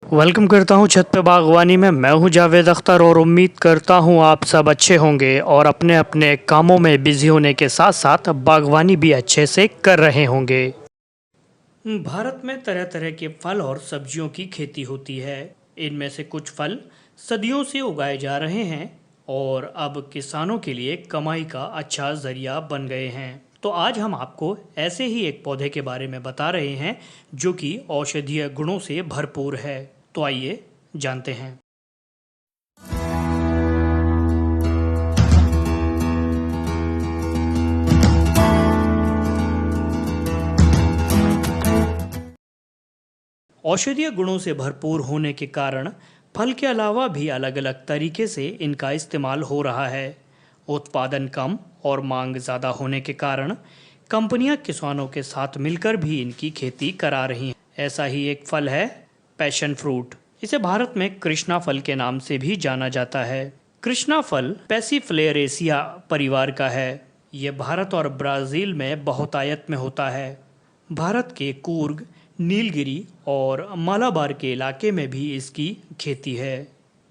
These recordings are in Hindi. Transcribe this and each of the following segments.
वेलकम करता हूं छत पे बागवानी में। मैं हूं जावेद अख्तर और उम्मीद करता हूं आप सब अच्छे होंगे और अपने अपने कामों में बिजी होने के साथ साथ बागवानी भी अच्छे से कर रहे होंगे। भारत में तरह तरह के फल और सब्जियों की खेती होती है। इनमें से कुछ फल सदियों से उगाए जा रहे हैं और अब किसानों के लिए कमाई का अच्छा जरिया बन गए हैं। तो आज हम आपको ऐसे ही एक पौधे के बारे में बता रहे हैं जो कि औषधीय गुणों से भरपूर है। तो आइए जानते हैं। औषधीय गुणों से भरपूर होने के कारण फल के अलावा भी अलग अलग तरीके से इनका इस्तेमाल हो रहा है। उत्पादन कम और मांग ज़्यादा होने के कारण कंपनियां किसानों के साथ मिलकर भी इनकी खेती करा रही हैं। ऐसा ही एक फल है पैशन फ्रूट। इसे भारत में कृष्णा फल के नाम से भी जाना जाता है। कृष्णा फल पैसीफ्लोरेसिया परिवार का है। ये भारत और ब्राज़ील में बहुतायत में होता है। भारत के कूर्ग, नीलगिरी और मालाबार के इलाके में भी इसकी खेती है।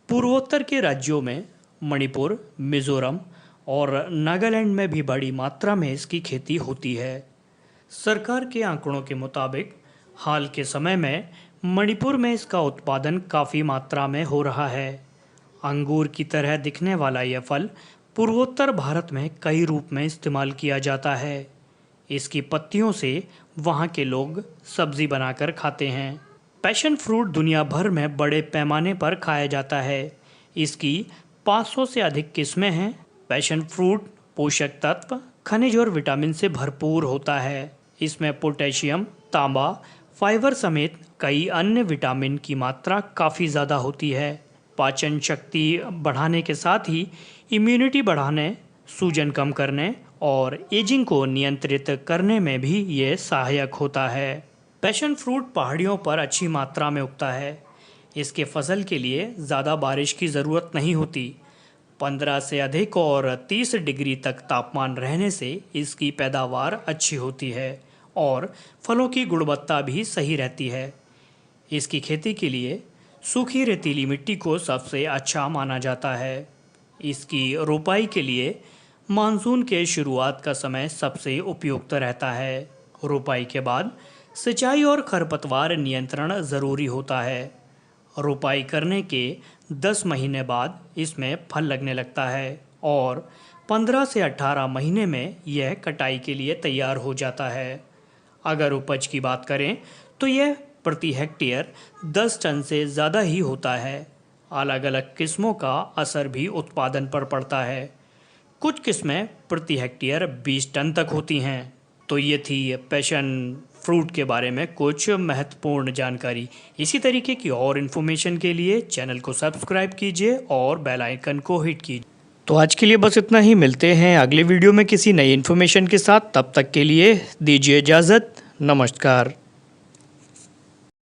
पूर्वोत्तर के राज्यों में मणिपुर, मिजोरम और नागालैंड में भी बड़ी मात्रा में इसकी खेती होती है। सरकार के आंकड़ों के मुताबिक हाल के समय में मणिपुर में इसका उत्पादन काफ़ी मात्रा में हो रहा है। अंगूर की तरह दिखने वाला यह फल पूर्वोत्तर भारत में कई रूप में इस्तेमाल किया जाता है। इसकी पत्तियों से वहाँ के लोग सब्जी बनाकर खाते हैं। पैशन फ्रूट दुनिया भर में बड़े पैमाने पर खाया जाता है। इसकी 500 से अधिक किस्में हैं। पैशन फ्रूट पोषक तत्व, खनिज और विटामिन से भरपूर होता है। इसमें पोटेशियम, तांबा, फाइबर समेत कई अन्य विटामिन की मात्रा काफ़ी ज़्यादा होती है। पाचन शक्ति बढ़ाने के साथ ही इम्यूनिटी बढ़ाने, सूजन कम करने और एजिंग को नियंत्रित करने में भी ये सहायक होता है। पैशन फ्रूट पहाड़ियों पर अच्छी मात्रा में उगता है। इसके फसल के लिए ज़्यादा बारिश की ज़रूरत नहीं होती। 15 से अधिक और 30 डिग्री तक तापमान रहने से इसकी पैदावार अच्छी होती है और फलों की गुणवत्ता भी सही रहती है। इसकी खेती के लिए सूखी रेतीली मिट्टी को सबसे अच्छा माना जाता है। इसकी रोपाई के लिए मानसून के शुरुआत का समय सबसे उपयुक्त रहता है। रोपाई के बाद सिंचाई और खरपतवार नियंत्रण ज़रूरी होता है। रोपाई करने के 10 महीने बाद इसमें फल लगने लगता है और 15 से 18 महीने में यह कटाई के लिए तैयार हो जाता है। अगर उपज की बात करें तो यह प्रति हेक्टेयर 10 टन से ज़्यादा ही होता है। अलग अलग किस्मों का असर भी उत्पादन पर पड़ता है। कुछ किस्में प्रति हेक्टेयर 20 टन तक होती हैं। तो ये थी पैशन फ्रूट के बारे में कुछ महत्वपूर्ण जानकारी। इसी तरीके की और इन्फॉर्मेशन के लिए चैनल को सब्सक्राइब कीजिए और बेल आइकन को हिट कीजिए। तो आज के लिए बस इतना ही। मिलते हैं अगले वीडियो में किसी नई इन्फॉर्मेशन के साथ। तब तक के लिए दीजिए इजाज़त। नमस्कार।